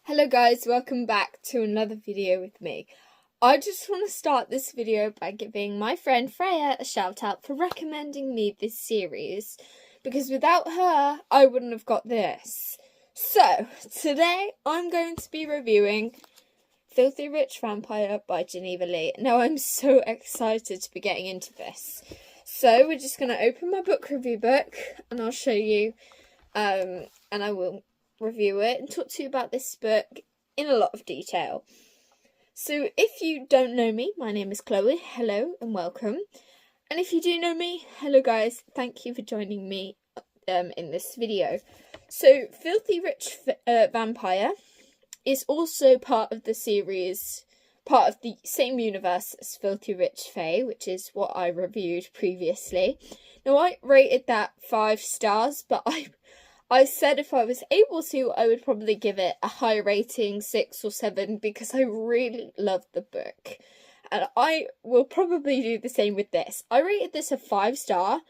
Hello guys, welcome back to another video with me. I just want to start this video by giving my friend Freya a shout out for recommending me this series, because without her I wouldn't have got this. So, today I'm going to be reviewing Filthy Rich Vampire by Geneva Lee. Now I'm so excited to be getting into this. So we're just going to open my book review book and I'll show you and I will review it and talk to you about this book in a lot of detail. So if you don't know me, my name is Chloe. Hello and welcome. And if you do know me, hello guys, thank you for joining me in this video. So Filthy Rich Vampire is also part of the series, part of the same universe as Filthy Rich Fae, which is what I reviewed previously. Now I rated that 5 stars, but I said if I was able to, I would probably give it a high rating, 6 or 7, because I really loved the book. And I will probably do the same with this. I rated this a 5 star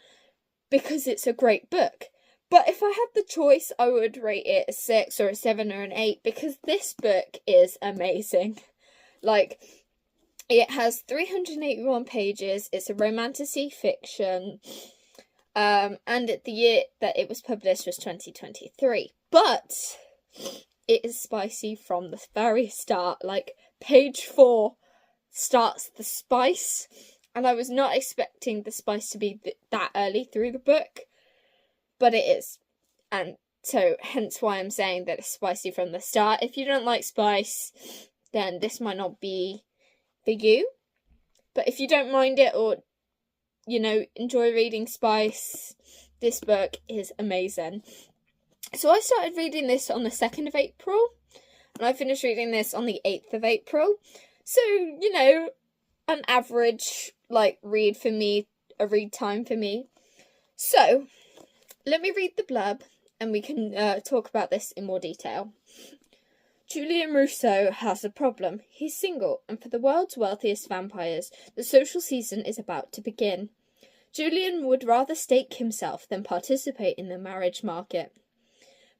because it's a great book. But if I had the choice, I would rate it a 6 or a 7 or an 8, because this book is amazing. Like, it has 381 pages, it's a romantasy fiction. And the year that it was published was 2023. But it is spicy from the very start. Like, page 4 starts the spice. And I was not expecting the spice to be that early through the book. But it is. And so, hence why I'm saying that it's spicy from the start. If you don't like spice, then this might not be for you. But if you don't mind it, or enjoy reading spice, this book is amazing. So I started reading this on the 2nd of April, and I finished reading this on the 8th of April. So, an average, read for me, a read time for me. So, let me read the blurb, and we can talk about this in more detail. Julian Rousseau has a problem. He's single, and for the world's wealthiest vampires, the social season is about to begin. Julian would rather stake himself than participate in the marriage market.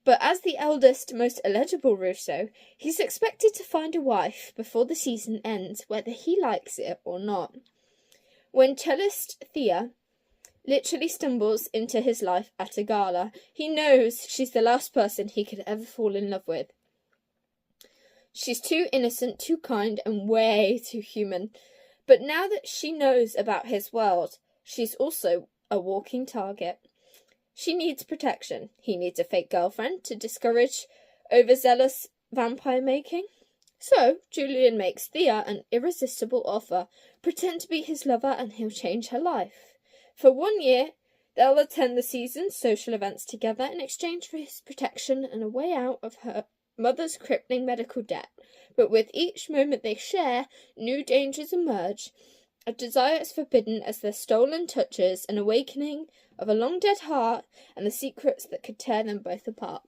But as the eldest, most eligible Rousseau, he's expected to find a wife before the season ends, whether he likes it or not. When cellist Thea literally stumbles into his life at a gala, he knows she's the last person he could ever fall in love with. She's too innocent, too kind, and way too human. But now that she knows about his world, she's also a walking target. She needs protection. He needs a fake girlfriend to discourage overzealous vampire making. So, Julian makes Thea an irresistible offer. Pretend to be his lover and he'll change her life. For 1 year, they'll attend the season's social events together in exchange for his protection and a way out of her mother's crippling medical debt. But with each moment they share, new dangers emerge. A desire is forbidden as their stolen touches, an awakening of a long-dead heart, and the secrets that could tear them both apart.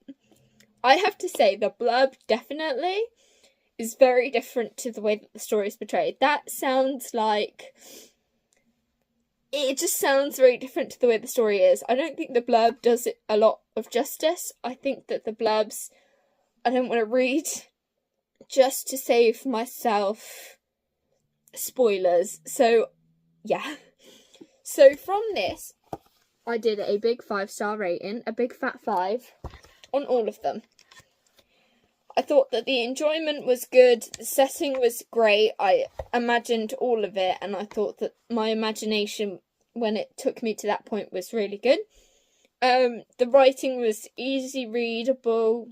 I have to say, the blurb definitely is very different to the way that the story is portrayed. That sounds like... It just sounds very different to the way the story is. I don't think the blurb does it a lot of justice. I think that the blurbs I don't want to read just to save myself spoilers. So, yeah. So, from this, I did a big 5-star rating, a big fat 5, on all of them. I thought that the enjoyment was good, the setting was great, I imagined all of it, and I thought that my imagination, when it took me to that point, was really good. The writing was easy readable.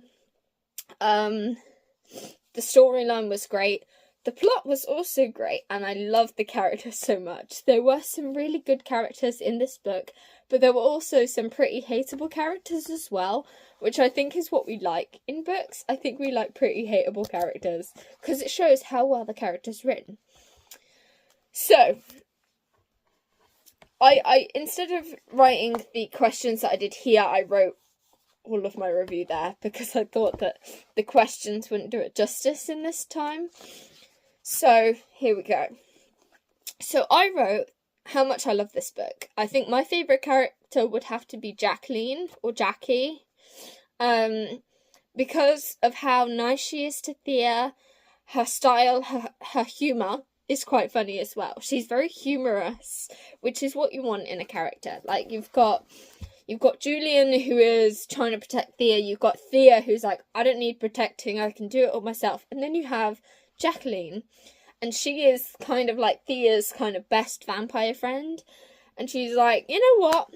The storyline was great. The plot was also great, and I loved the characters so much. There were some really good characters in this book, but there were also some pretty hateable characters as well, which I think is what we like in books. I think we like pretty hateable characters, because it shows how well the character's written. So, I instead of writing the questions that I did here, I wrote all of my review there, because I thought that the questions wouldn't do it justice in this time. So, here we go. So, I wrote how much I love this book. I think my favourite character would have to be Jacqueline, or Jackie. because of how nice she is to Thea, her style, her humour is quite funny as well. She's very humorous, which is what you want in a character. Like, you've got Julian, who is trying to protect Thea. You've got Thea, who's like, I don't need protecting, I can do it all myself. And then you have Jacqueline, and she is kind of like Thea's kind of best vampire friend. And she's like, you know what?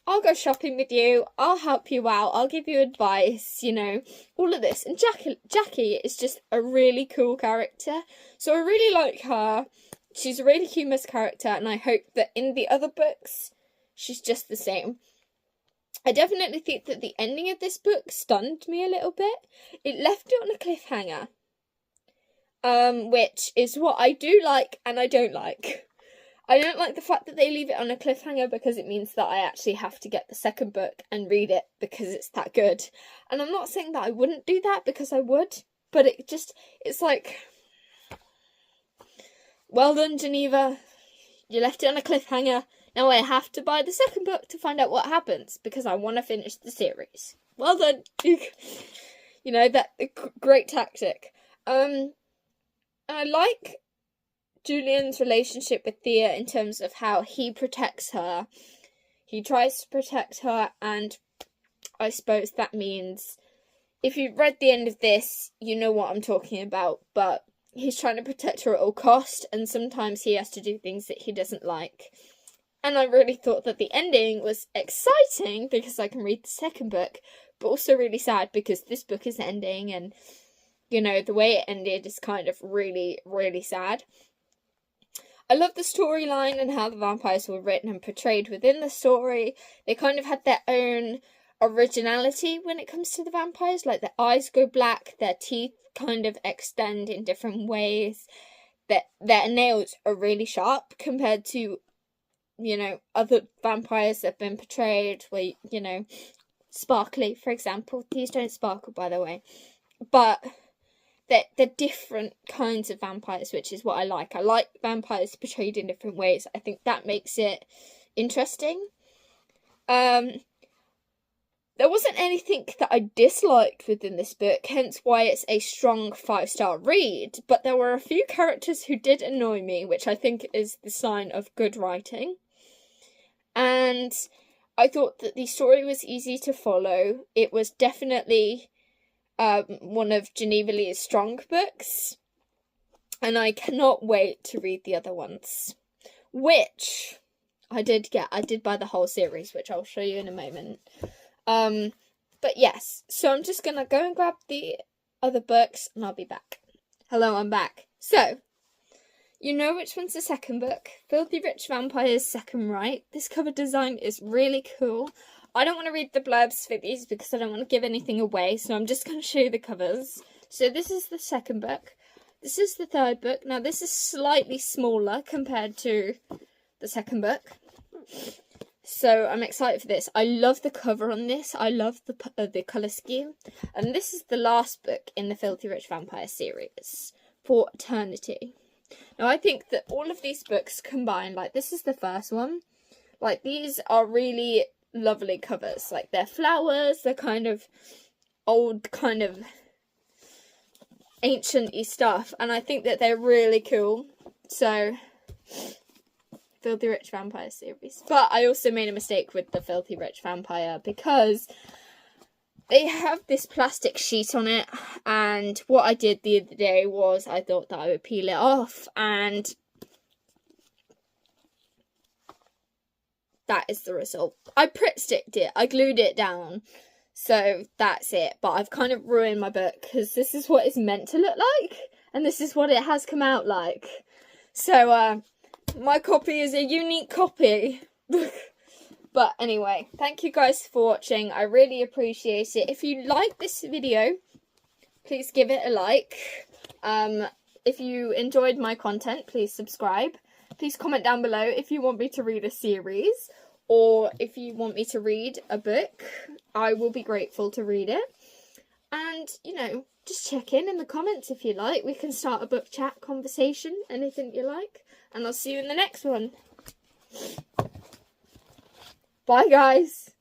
I'll go shopping with you. I'll help you out. I'll give you advice, you know, all of this. And Jackie is just a really cool character. So I really like her. She's a really humorous character, and I hope that in the other books, she's just the same. I definitely think that the ending of this book stunned me a little bit. It left it on a cliffhanger. Which is what I do like and I don't like. I don't like the fact that they leave it on a cliffhanger, because it means that I actually have to get the second book and read it because it's that good. And I'm not saying that I wouldn't do that, because I would, but it's like, well done, Geneva. You left it on a cliffhanger. Now I have to buy the second book to find out what happens, because I want to finish the series. Well done. You know, that great tactic. I like Julian's relationship with Thea in terms of how he protects her. He tries to protect her, and I suppose that means, if you've read the end of this, you know what I'm talking about, but he's trying to protect her at all cost, and sometimes he has to do things that he doesn't like. And I really thought that the ending was exciting, because I can read the second book, but also really sad because this book is ending, and, you know, the way it ended is kind of really, really sad. I love the storyline and how the vampires were written and portrayed within the story. They kind of had their own originality when it comes to the vampires. Like, their eyes go black, their teeth kind of extend in different ways. Their nails are really sharp compared to, you know, other vampires that have been portrayed where, you know, sparkly, for example. These don't sparkle, by the way. But they're different kinds of vampires, which is what I like. I like vampires portrayed in different ways. I think that makes it interesting. There wasn't anything that I disliked within this book, hence why it's a strong 5-star read. But there were a few characters who did annoy me, which I think is the sign of good writing. And I thought that the story was easy to follow. It was definitely one of Geneva Lee's strong books, and I cannot wait to read the other ones, which I did buy the whole series, which I'll show you in a moment. But yes, so I'm just gonna go and grab the other books and I'll be back. Hello, I'm back. So, you know which one's the second book. Filthy Rich Vampires Second Right. This cover design is really cool. I don't want to read the blurbs for these because I don't want to give anything away, so I'm just going to show you the covers. So this is the second book. This is the third book. Now this is slightly smaller compared to the second book. So I'm excited for this. I love the cover on this. I love the colour scheme. And this is the last book in the Filthy Rich Vampire series, For Eternity. Now I think that all of these books combined, like this is the first one, like these are really lovely covers. Like, they're flowers, they're kind of old, kind of ancient-y stuff, and I think that they're really cool. So, Filthy Rich Vampire series. But I also made a mistake with the Filthy Rich Vampire because they have this plastic sheet on it, and what I did the other day was I thought that I would peel it off, and that is the result. I Pritt sticked it. I glued it down. So that's it. But I've kind of ruined my book because this is what it's meant to look like. And this is what it has come out like. So my copy is a unique copy. But anyway, thank you guys for watching. I really appreciate it. If you like this video, please give it a like. If you enjoyed my content, please subscribe. Please comment down below if you want me to read a series or if you want me to read a book. I will be grateful to read it. And, you know, just check in the comments if you like. We can start a book chat conversation, anything you like. And I'll see you in the next one. Bye, guys.